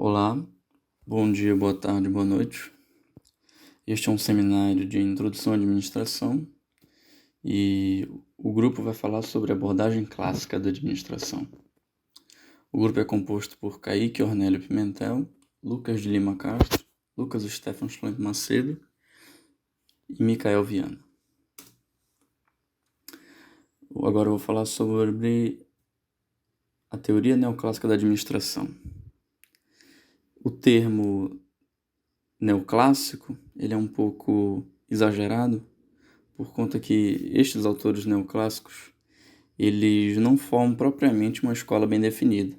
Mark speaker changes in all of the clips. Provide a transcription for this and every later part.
Speaker 1: Olá, bom dia, boa tarde, boa noite. Este é um seminário de introdução à administração e o grupo vai falar sobre a abordagem clássica da administração. O grupo é composto por Kaique Ornélio Pimentel, Lucas de Lima Castro, Lucas Stefan Schlemp Macedo e Micael Viana. Agora eu vou falar sobre a teoria neoclássica da administração. O termo neoclássico, ele é um pouco exagerado, por conta que estes autores neoclássicos, eles não formam propriamente uma escola bem definida,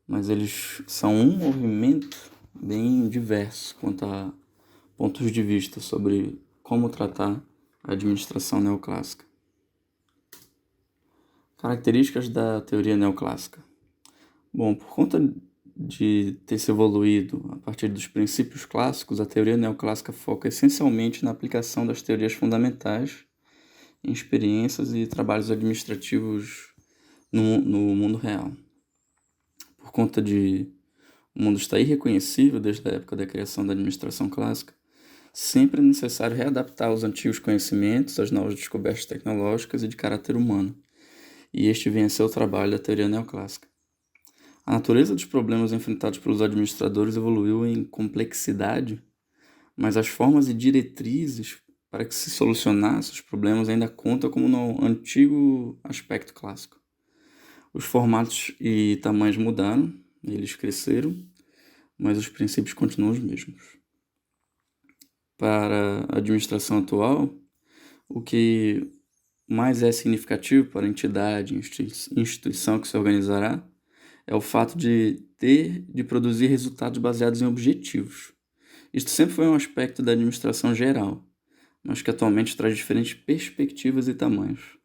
Speaker 1: mas eles são um movimento bem diverso quanto a pontos de vista sobre como tratar a administração neoclássica. Características da teoria neoclássica. Bom, por conta de ter se evoluído a partir dos princípios clássicos, a teoria neoclássica foca essencialmente na aplicação das teorias fundamentais em experiências e trabalhos administrativos no mundo real. Por conta de o mundo estar irreconhecível desde a época da criação da administração clássica, sempre é necessário readaptar os antigos conhecimentos às novas descobertas tecnológicas e de caráter humano, e este vem a ser o trabalho da teoria neoclássica. A natureza dos problemas enfrentados pelos administradores evoluiu em complexidade, mas as formas e diretrizes para que se solucionasse os problemas ainda contam como no antigo aspecto clássico. Os formatos e tamanhos mudaram, eles cresceram, mas os princípios continuam os mesmos. Para a administração atual, o que mais é significativo para a entidade, instituição que se organizará, é o fato de produzir resultados baseados em objetivos. Isto sempre foi um aspecto da administração geral, mas que atualmente traz diferentes perspectivas e tamanhos.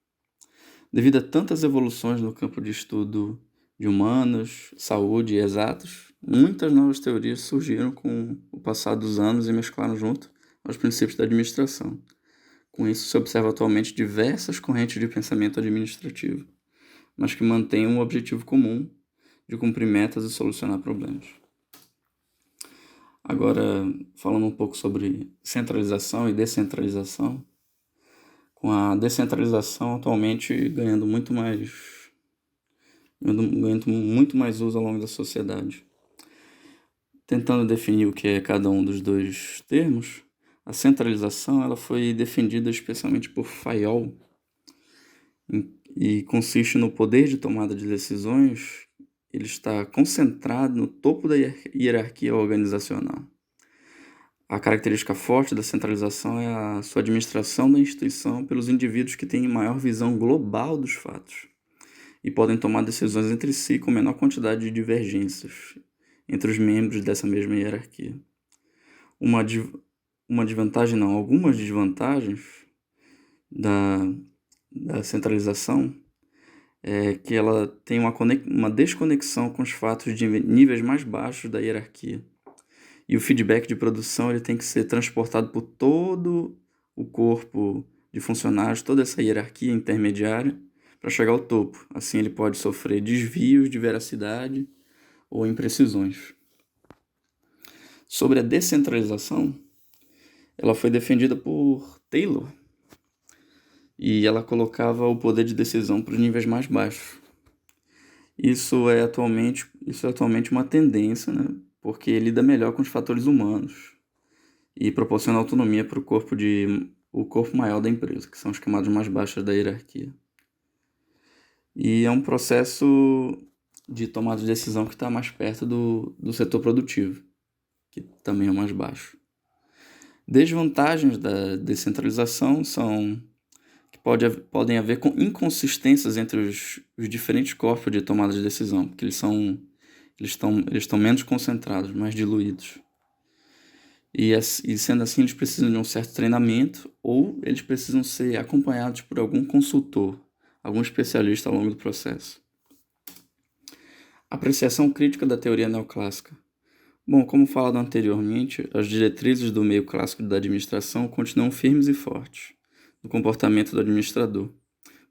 Speaker 1: Devido a tantas evoluções no campo de estudo de humanas, saúde e exatos, muitas novas teorias surgiram com o passar dos anos e mesclaram junto aos princípios da administração. Com isso, se observa atualmente diversas correntes de pensamento administrativo, mas que mantêm um objetivo comum de cumprir metas e solucionar problemas. Agora, falando um pouco sobre centralização e descentralização, com a descentralização atualmente ganhando muito mais uso ao longo da sociedade. Tentando definir o que é cada um dos dois termos, a centralização ela foi defendida especialmente por Fayol e consiste no poder de tomada de decisões. Ele está concentrado no topo da hierarquia organizacional. A característica forte da centralização é a sua administração da instituição pelos indivíduos que têm maior visão global dos fatos e podem tomar decisões entre si com menor quantidade de divergências entre os membros dessa mesma hierarquia. Algumas desvantagens da centralização é que ela tem uma desconexão com os fatos de níveis mais baixos da hierarquia. E o feedback de produção ele tem que ser transportado por todo o corpo de funcionários, toda essa hierarquia intermediária, para chegar ao topo. Assim ele pode sofrer desvios de veracidade ou imprecisões. Sobre a descentralização, ela foi defendida por Taylor, e ela colocava o poder de decisão para os níveis mais baixos. Isso é atualmente uma tendência, né? Porque lida melhor com os fatores humanos e proporciona autonomia para o corpo maior da empresa, que são os camadas mais baixas da hierarquia. E é um processo de tomada de decisão que está mais perto do setor produtivo, que também é mais baixo. Desvantagens da descentralização são que podem haver inconsistências entre os diferentes corpos de tomada de decisão, porque eles estão menos concentrados, mais diluídos. E sendo assim, eles precisam de um certo treinamento ou eles precisam ser acompanhados por algum consultor, algum especialista ao longo do processo. Apreciação crítica da teoria neoclássica. Bom, como falado anteriormente, as diretrizes do meio clássico da administração continuam firmes e fortes no comportamento do administrador,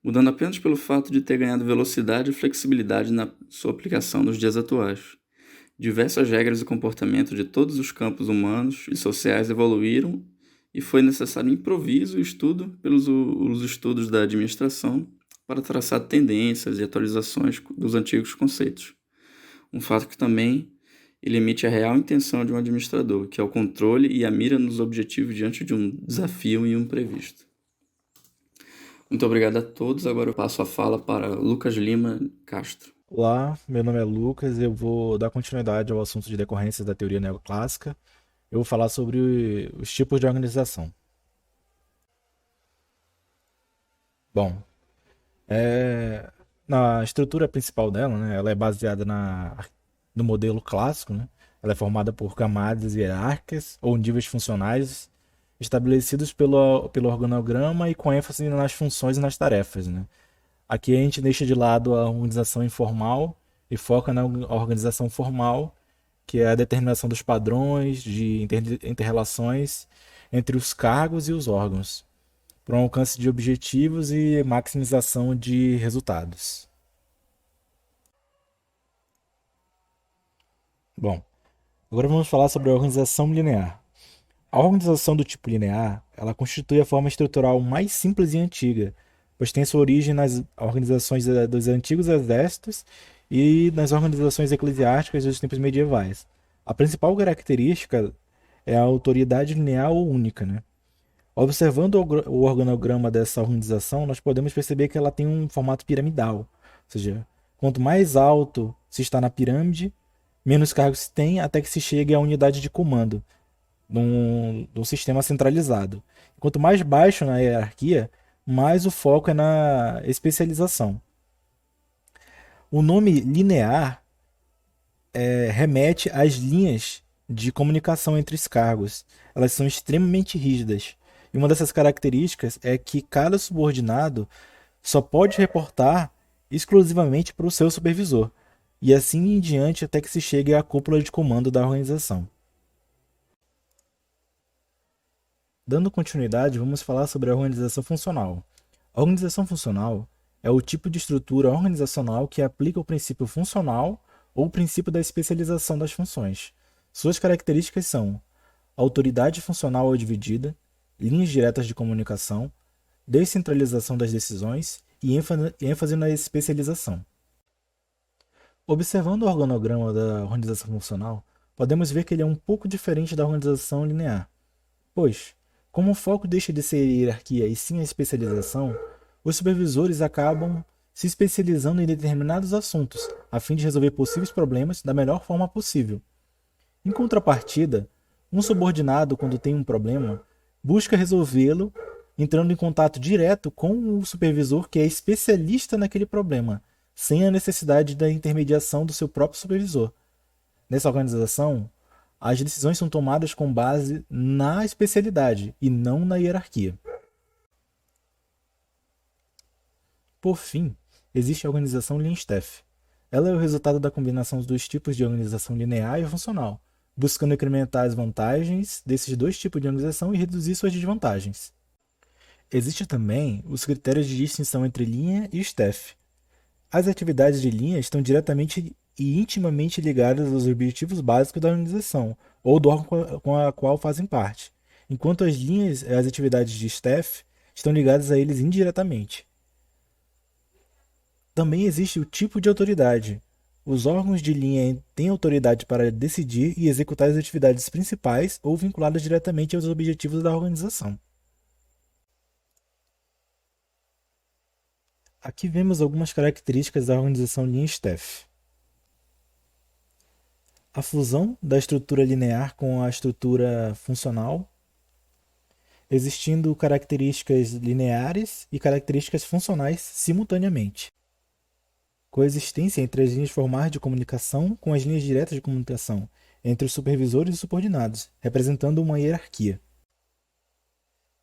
Speaker 1: mudando apenas pelo fato de ter ganhado velocidade e flexibilidade na sua aplicação nos dias atuais. Diversas regras e comportamento de todos os campos humanos e sociais evoluíram e foi necessário improviso e estudo pelos os estudos da administração para traçar tendências e atualizações dos antigos conceitos. Um fato que também limite a real intenção de um administrador, que é o controle e a mira nos objetivos diante de um desafio e um imprevisto. Muito obrigado a todos. Agora eu passo a fala para Lucas Lima Castro.
Speaker 2: Olá, meu nome é Lucas. Eu vou dar continuidade ao assunto de decorrências da teoria neoclássica. Eu vou falar sobre os tipos de organização. Bom, na estrutura principal dela, né, ela é baseada no modelo clássico, né? Ela é formada por camadas hierárquicas ou níveis funcionais estabelecidos pelo organograma e com ênfase nas funções e nas tarefas, né? Aqui a gente deixa de lado a organização informal e foca na organização formal, que é a determinação dos padrões de interrelações entre os cargos e os órgãos, para um alcance de objetivos e maximização de resultados. Bom, agora vamos falar sobre a organização linear. A organização do tipo linear, ela constitui a forma estrutural mais simples e antiga, pois tem sua origem nas organizações dos antigos exércitos e nas organizações eclesiásticas dos tempos medievais. A principal característica é a autoridade linear ou única, né? Observando o organograma dessa organização, nós podemos perceber que ela tem um formato piramidal, ou seja, quanto mais alto se está na pirâmide, menos cargos se tem até que se chegue à unidade de comando num sistema centralizado. Quanto mais baixo na hierarquia, mais o foco é na especialização. O nome linear remete às linhas de comunicação entre os cargos. Elas são extremamente rígidas. E uma dessas características é que cada subordinado só pode reportar exclusivamente para o seu supervisor, e assim em diante até que se chegue à cúpula de comando da organização. Dando continuidade, vamos falar sobre a organização funcional. A organização funcional é o tipo de estrutura organizacional que aplica o princípio funcional ou o princípio da especialização das funções. Suas características são autoridade funcional ou dividida, linhas diretas de comunicação, descentralização das decisões e ênfase na especialização. Observando o organograma da organização funcional, podemos ver que ele é um pouco diferente da organização linear, pois, como o foco deixa de ser a hierarquia e sim a especialização, os supervisores acabam se especializando em determinados assuntos, a fim de resolver possíveis problemas da melhor forma possível. Em contrapartida, um subordinado, quando tem um problema, busca resolvê-lo entrando em contato direto com o supervisor que é especialista naquele problema, sem a necessidade da intermediação do seu próprio supervisor. Nessa organização, as decisões são tomadas com base na especialidade e não na hierarquia. Por fim, existe a organização Lean-Staff. Ela é o resultado da combinação dos tipos de organização linear e funcional, buscando incrementar as vantagens desses dois tipos de organização e reduzir suas desvantagens. Existem também os critérios de distinção entre linha e staff. As atividades de linha estão diretamente e intimamente ligadas aos objetivos básicos da organização ou do órgão com a qual fazem parte, enquanto as linhas e as atividades de staff estão ligadas a eles indiretamente. Também existe o tipo de autoridade. Os órgãos de linha têm autoridade para decidir e executar as atividades principais ou vinculadas diretamente aos objetivos da organização. Aqui vemos algumas características da organização Lean-Staff. A fusão da estrutura linear com a estrutura funcional, existindo características lineares e características funcionais simultaneamente. Coexistência entre as linhas formais de comunicação com as linhas diretas de comunicação, entre os supervisores e subordinados, representando uma hierarquia.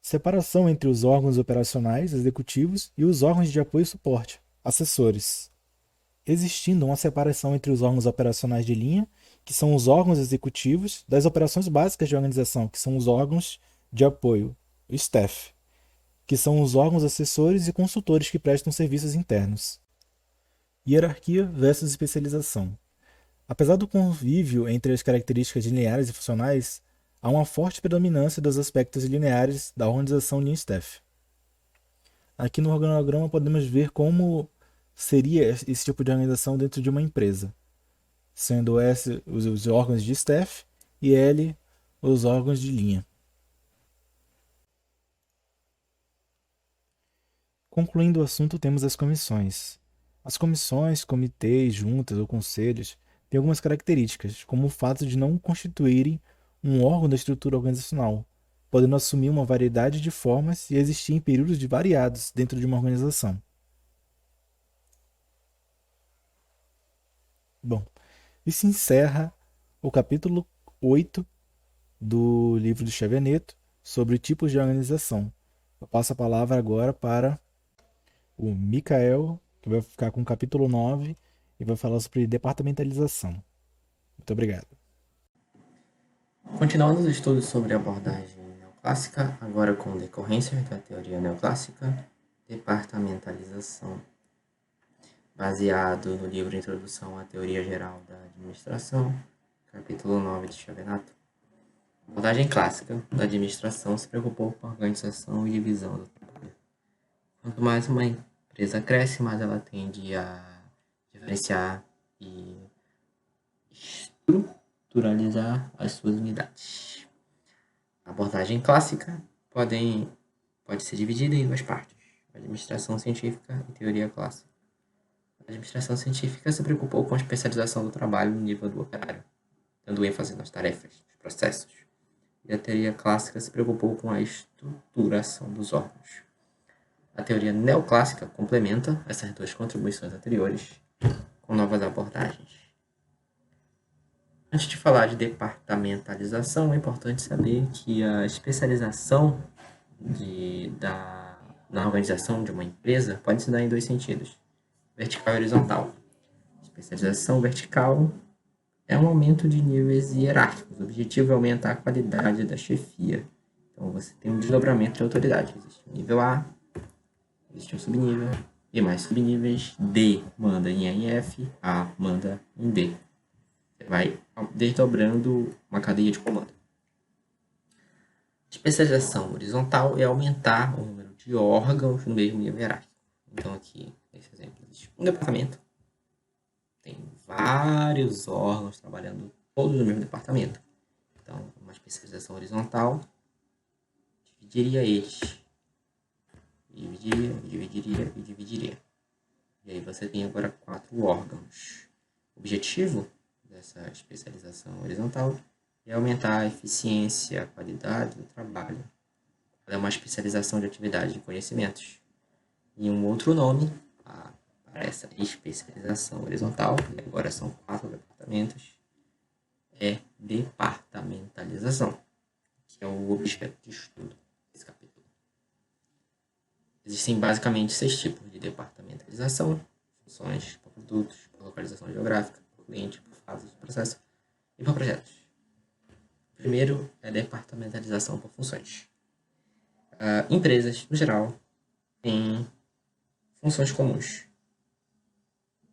Speaker 2: Separação entre os órgãos operacionais, executivos, e os órgãos de apoio e suporte, assessores. Existindo uma separação entre os órgãos operacionais de linha, que são os órgãos executivos, das operações básicas de organização, que são os órgãos de apoio, o staff, que são os órgãos assessores e consultores que prestam serviços internos. Hierarquia versus especialização. Apesar do convívio entre as características lineares e funcionais, há uma forte predominância dos aspectos lineares da organização Lean Staff. Aqui no organograma podemos ver como seria esse tipo de organização dentro de uma empresa, sendo S os órgãos de staff e L os órgãos de linha. Concluindo o assunto, temos as comissões. As comissões, comitês, juntas ou conselhos têm algumas características, como o fato de não constituírem um órgão da estrutura organizacional, podendo assumir uma variedade de formas e existir em períodos variados dentro de uma organização. Bom, e se encerra o capítulo 8 do livro do Xavier Neto sobre tipos de organização. Eu passo a palavra agora para o Mikael, que vai ficar com o capítulo 9 e vai falar sobre departamentalização. Muito obrigado.
Speaker 3: Continuando os estudos sobre a abordagem neoclássica, agora com decorrências da teoria neoclássica, departamentalização. Baseado no livro Introdução à Teoria Geral da Administração, capítulo 9 de Xavier Neto. A abordagem clássica da administração se preocupou com a organização e divisão do trabalho. Quanto mais uma empresa cresce, mais ela tende a diferenciar e estruturalizar as suas unidades. A abordagem clássica pode ser dividida em duas partes: administração científica e teoria clássica. A administração científica se preocupou com a especialização do trabalho no nível do operário, dando ênfase nas tarefas, nos processos. E a teoria clássica se preocupou com a estruturação dos órgãos. A teoria neoclássica complementa essas duas contribuições anteriores com novas abordagens. Antes de falar de departamentalização, é importante saber que a especialização na organização de uma empresa pode se dar em dois sentidos: vertical e horizontal. Especialização vertical é um aumento de níveis hierárquicos. O objetivo é aumentar a qualidade da chefia. Então, você tem um desdobramento de autoridade. Existe o nível A, existe um subnível, e mais subníveis. D manda em F, A manda em D. Você vai desdobrando uma cadeia de comando. Especialização horizontal é aumentar o número de órgãos no mesmo nível hierárquico. Então, aqui, nesse exemplo, existe um departamento. Tem vários órgãos trabalhando todos no mesmo departamento. Então, uma especialização horizontal dividiria eles. Dividiria. E aí você tem agora 4 órgãos. O objetivo dessa especialização horizontal é aumentar a eficiência, a qualidade do trabalho. Ela é uma especialização de atividades de conhecimentos. E um outro nome para essa especialização horizontal, e agora são 4 departamentos, é departamentalização, que é o objeto de estudo desse capítulo. Existem basicamente 6 tipos de departamentalização: funções, por produtos, por localização geográfica, por cliente, por fases do processo e por projetos. O primeiro é a departamentalização por funções. Empresas, no geral, têm funções comuns.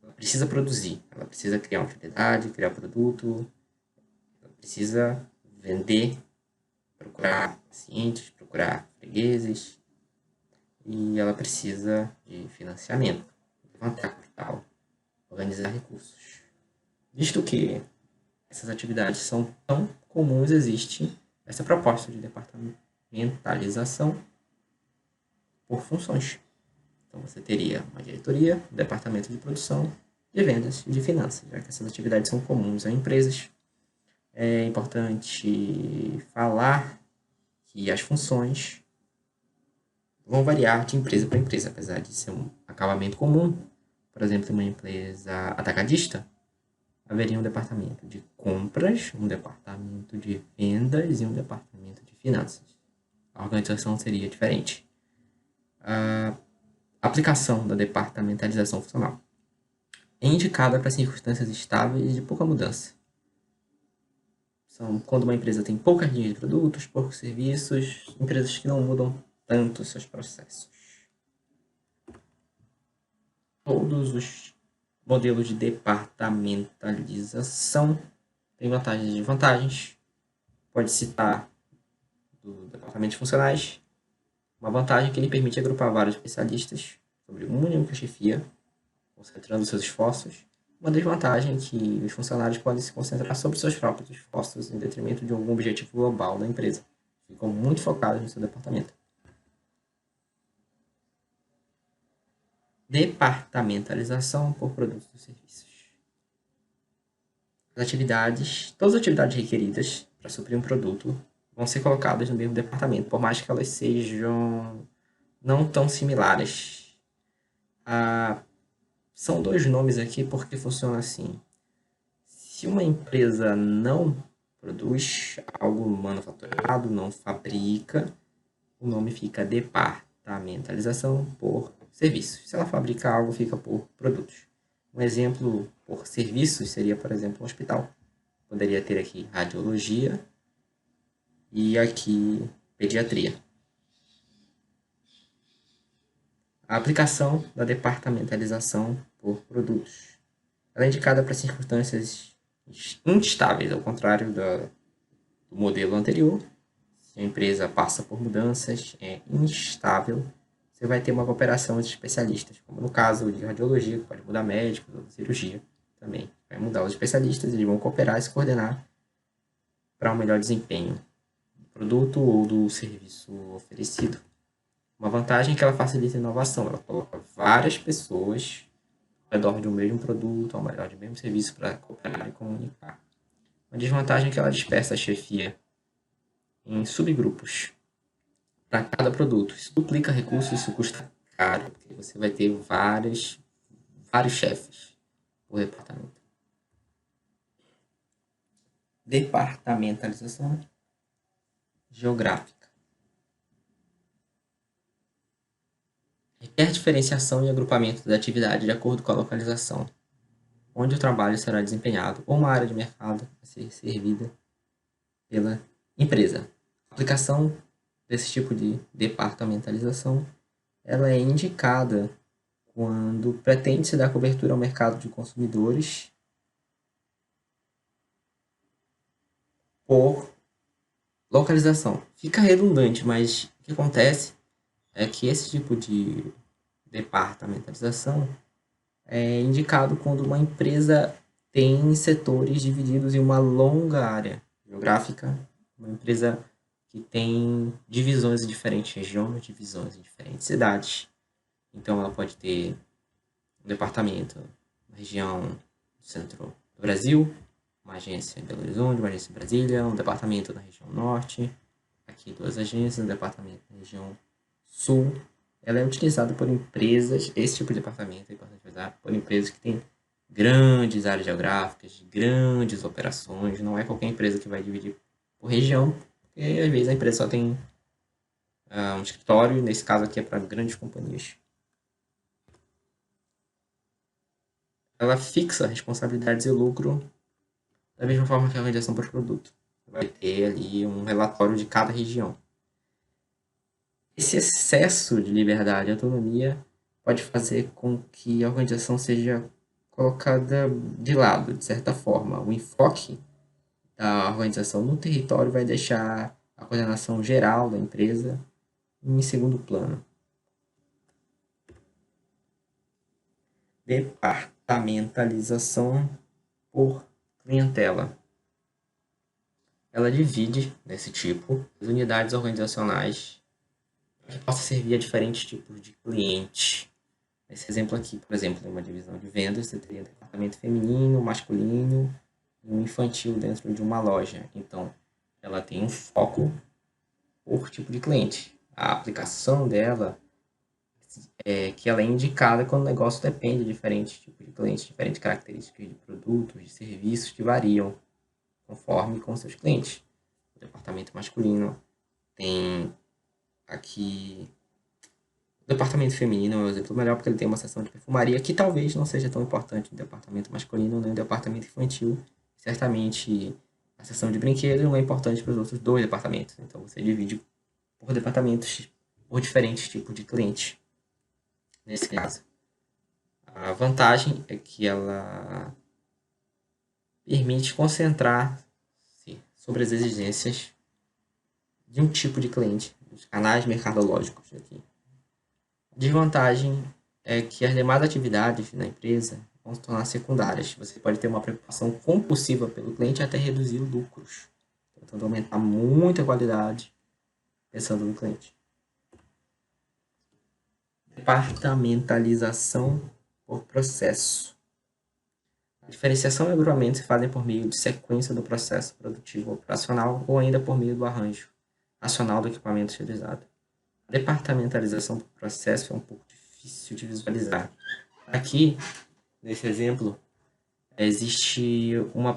Speaker 3: Ela precisa produzir, ela precisa criar uma utilidade, criar produto, ela precisa vender, procurar pacientes, procurar fregueses, e ela precisa de financiamento, levantar capital, organizar recursos. Visto que essas atividades são tão comuns, existe essa proposta de departamentalização por funções. Então, você teria uma diretoria, um departamento de produção, de vendas e de finanças, já que essas atividades são comuns a empresas. É importante falar que as funções vão variar de empresa para empresa, apesar de ser um acabamento comum. Por exemplo, uma empresa atacadista, haveria um departamento de compras, um departamento de vendas e um departamento de finanças. A organização seria diferente. A aplicação da departamentalização funcional é indicada para circunstâncias estáveis e de pouca mudança. São quando uma empresa tem poucas linhas de produtos, poucos serviços, empresas que não mudam tanto os seus processos. Todos os Modelo de departamentalização tem vantagens e desvantagens. Pode citar do departamento de funcionais. Uma vantagem é que ele permite agrupar vários especialistas sobre uma única chefia, concentrando seus esforços. Uma desvantagem é que os funcionários podem se concentrar sobre seus próprios esforços em detrimento de algum objetivo global da empresa. Ficam muito focados no seu departamento. Departamentalização por produtos e serviços. Todas as atividades requeridas para suprir um produto vão ser colocadas no mesmo departamento, por mais que elas sejam não tão similares. São dois nomes aqui porque funciona assim. Se uma empresa não produz algo manufaturado, não fabrica, o nome fica departamentalização por serviços. Se ela fabrica algo, fica por produtos. Um exemplo por serviços seria, por exemplo, um hospital. Poderia ter aqui radiologia e aqui pediatria. A aplicação da departamentalização por produtos. Ela é indicada para circunstâncias instáveis, ao contrário do modelo anterior. Se a empresa passa por mudanças, é instável, você vai ter uma cooperação entre especialistas, como no caso de radiologia, que pode mudar médicos, ou cirurgia também. Vai mudar os especialistas, eles vão cooperar e se coordenar para um melhor desempenho do produto ou do serviço oferecido. Uma vantagem é que ela facilita a inovação, ela coloca várias pessoas ao redor de um mesmo produto, ao redor de um mesmo serviço para cooperar e comunicar. Uma desvantagem é que ela dispersa a chefia em subgrupos para cada produto. Isso duplica recursos, isso custa caro, porque você vai ter vários chefes por departamento. Departamentalização geográfica. Requer diferenciação e agrupamento da atividade de acordo com a localização, onde o trabalho será desempenhado, ou uma área de mercado a ser servida pela empresa. A aplicação desse tipo de departamentalização ela é indicada quando pretende-se dar cobertura ao mercado de consumidores por localização. Fica redundante, mas o que acontece é que esse tipo de departamentalização é indicado quando uma empresa tem setores divididos em uma longa área geográfica, uma empresa que tem divisões em diferentes regiões, divisões em diferentes cidades. Então, ela pode ter um departamento na região do centro do Brasil, uma agência em Belo Horizonte, uma agência em Brasília, um departamento na região norte, aqui duas agências, um departamento na região sul. Ela é utilizada por empresas, esse tipo de departamento é importante usar, por empresas que têm grandes áreas geográficas, grandes operações. Não é qualquer empresa que vai dividir por região, porque às vezes a empresa só tem um escritório, nesse caso aqui é para grandes companhias. Ela fixa responsabilidades e lucro da mesma forma que a organização por produto. Vai ter ali um relatório de cada região. Esse excesso de liberdade e autonomia pode fazer com que a organização seja colocada de lado, de certa forma. O enfoque da organização no território vai deixar a coordenação geral da empresa em segundo plano. Departamentalização por clientela. Ela divide, nesse tipo, as unidades organizacionais que possa servir a diferentes tipos de cliente. Esse exemplo aqui, por exemplo, em uma divisão de vendas, você teria um departamento feminino, masculino e um infantil dentro de uma loja. Então, ela tem um foco por tipo de cliente. A aplicação dela é que ela é indicada quando o negócio depende de diferentes tipos de clientes, diferentes características de produtos, de serviços que variam conforme com seus clientes. O departamento masculino tem aqui o departamento feminino é um exemplo melhor porque ele tem uma seção de perfumaria que talvez não seja tão importante no departamento masculino nem no departamento infantil. Certamente a seção de brinquedos não é importante para os outros dois departamentos. Então você divide por departamentos por diferentes tipos de clientes. Nesse caso, A vantagem é que ela permite concentrar-se sobre as exigências de um tipo de cliente, dos canais mercadológicos aqui. A desvantagem é que as demais atividades na empresa vão se tornar secundárias. Você pode ter uma preocupação compulsiva pelo cliente até reduzir lucros, tentando aumentar muito a qualidade pensando no cliente. Departamentalização por processo. A diferenciação e agrupamento se fazem por meio de sequência do processo produtivo operacional ou ainda por meio do arranjo nacional do equipamento utilizado. A departamentalização por processo é um pouco difícil de visualizar. Aqui, nesse exemplo, existe uma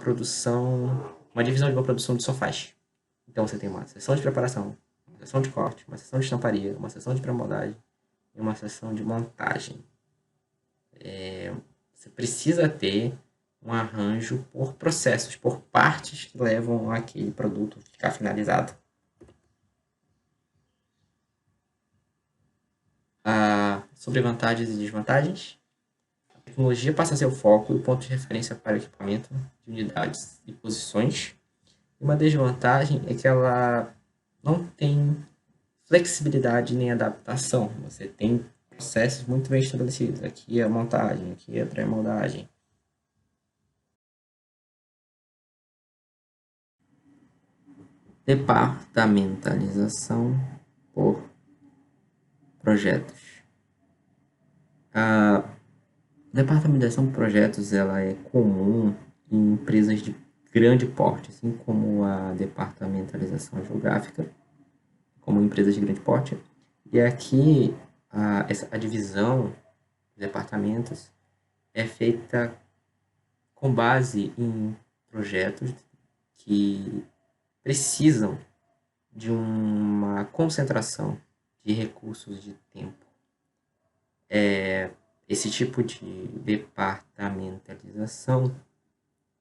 Speaker 3: divisão de uma produção de sofás. Então você tem uma seção de preparação, uma seção de corte, uma seção de estamparia, uma seção de pré-moldagem e uma seção de montagem. Você precisa ter um arranjo por processos, por partes que levam aquele produto a ficar finalizado. Sobre vantagens e desvantagens. A tecnologia passa a ser o foco e o ponto de referência para o equipamento de unidades e posições. E uma desvantagem é que ela não tem flexibilidade nem adaptação. Você tem processos muito bem estabelecidos. Aqui é a montagem, aqui é a pré-moldagem. Departamentalização por projetos. A departamentalização por projetos ela é comum em empresas de grande porte, assim como a departamentalização geográfica, como empresas de grande porte. E aqui a divisão de departamentos é feita com base em projetos que precisam de uma concentração de recursos de tempo. Esse tipo de departamentalização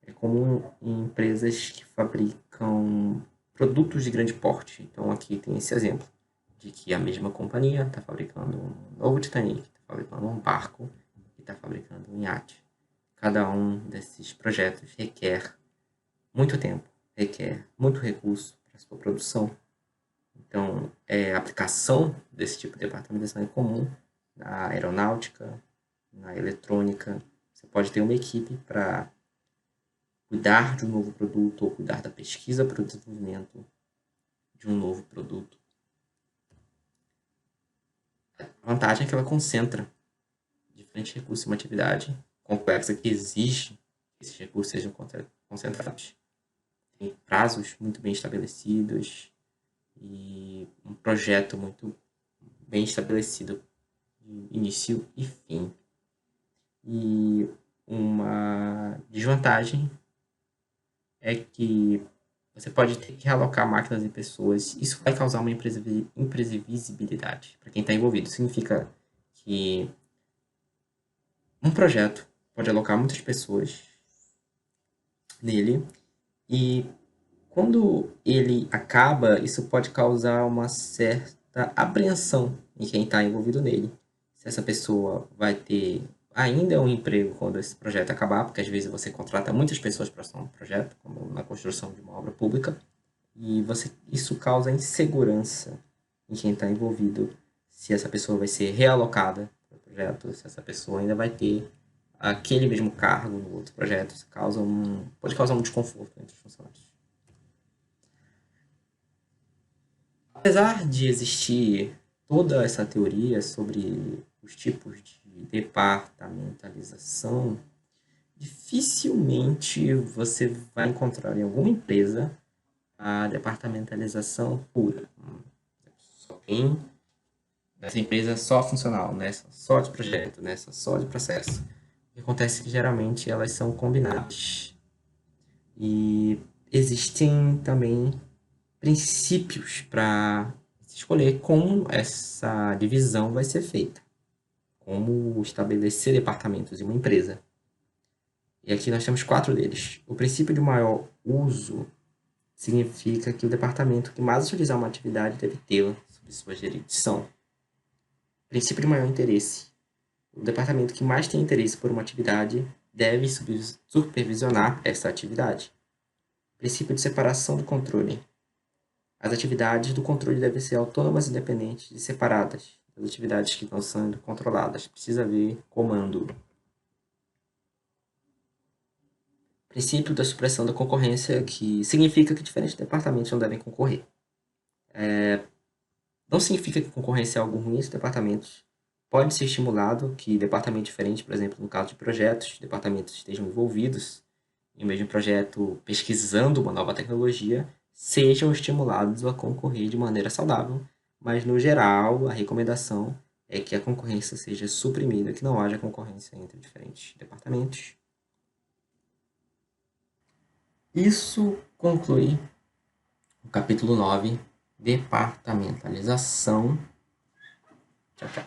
Speaker 3: é comum em empresas que fabricam produtos de grande porte. Então aqui tem esse exemplo de que a mesma companhia está fabricando um novo Titanic, está fabricando um barco e está fabricando um iate. Cada um desses projetos requer muito tempo, requer muito recurso para a sua produção. Então, a aplicação desse tipo de departamentação é comum na aeronáutica, na eletrônica. Você pode ter uma equipe para cuidar de um novo produto ou cuidar da pesquisa para o desenvolvimento de um novo produto. A vantagem é que ela concentra diferentes recursos em uma atividade complexa que exige que esses recursos sejam concentrados. Tem prazos muito bem estabelecidos e um projeto muito bem estabelecido de início e fim. E uma desvantagem é que você pode ter que realocar máquinas e pessoas. Isso vai causar uma imprevisibilidade para quem está envolvido. Significa que um projeto pode alocar muitas pessoas nele e quando ele acaba, isso pode causar uma certa apreensão em quem está envolvido nele. Se essa pessoa vai ter ainda um emprego quando esse projeto acabar, porque às vezes você contrata muitas pessoas para um projeto, como na construção de uma obra pública, e isso causa insegurança em quem está envolvido, se essa pessoa vai ser realocada para o projeto, se essa pessoa ainda vai ter aquele mesmo cargo no outro projeto. Isso pode causar um desconforto entre os funcionários. Apesar de existir toda essa teoria sobre os tipos de departamentalização, dificilmente você vai encontrar em alguma empresa a departamentalização pura. Só tem nessa empresa só funcional, nessa só de projeto, nessa só de processo. O que acontece é que geralmente elas são combinadas. E existem também princípios para escolher como essa divisão vai ser feita, como estabelecer departamentos em uma empresa. E aqui nós temos 4 deles. O princípio de maior uso significa que o departamento que mais utilizar uma atividade deve tê-la sob sua jurisdição. Princípio de maior interesse. O departamento que mais tem interesse por uma atividade deve supervisionar essa atividade. Princípio de separação do controle. As atividades do controle devem ser autônomas, independentes e separadas das atividades que estão sendo controladas. Precisa haver comando. Princípio da supressão da concorrência, que significa que diferentes departamentos não devem concorrer. Não significa que concorrência é algo ruim, esses departamentos pode ser estimulado que departamentos diferentes, por exemplo, no caso de projetos, departamentos estejam envolvidos em um mesmo projeto pesquisando uma nova tecnologia, sejam estimulados a concorrer de maneira saudável, mas no geral a recomendação é que a concorrência seja suprimida, que não haja concorrência entre diferentes departamentos. Isso conclui o capítulo 9, departamentalização. Tchau, tchau.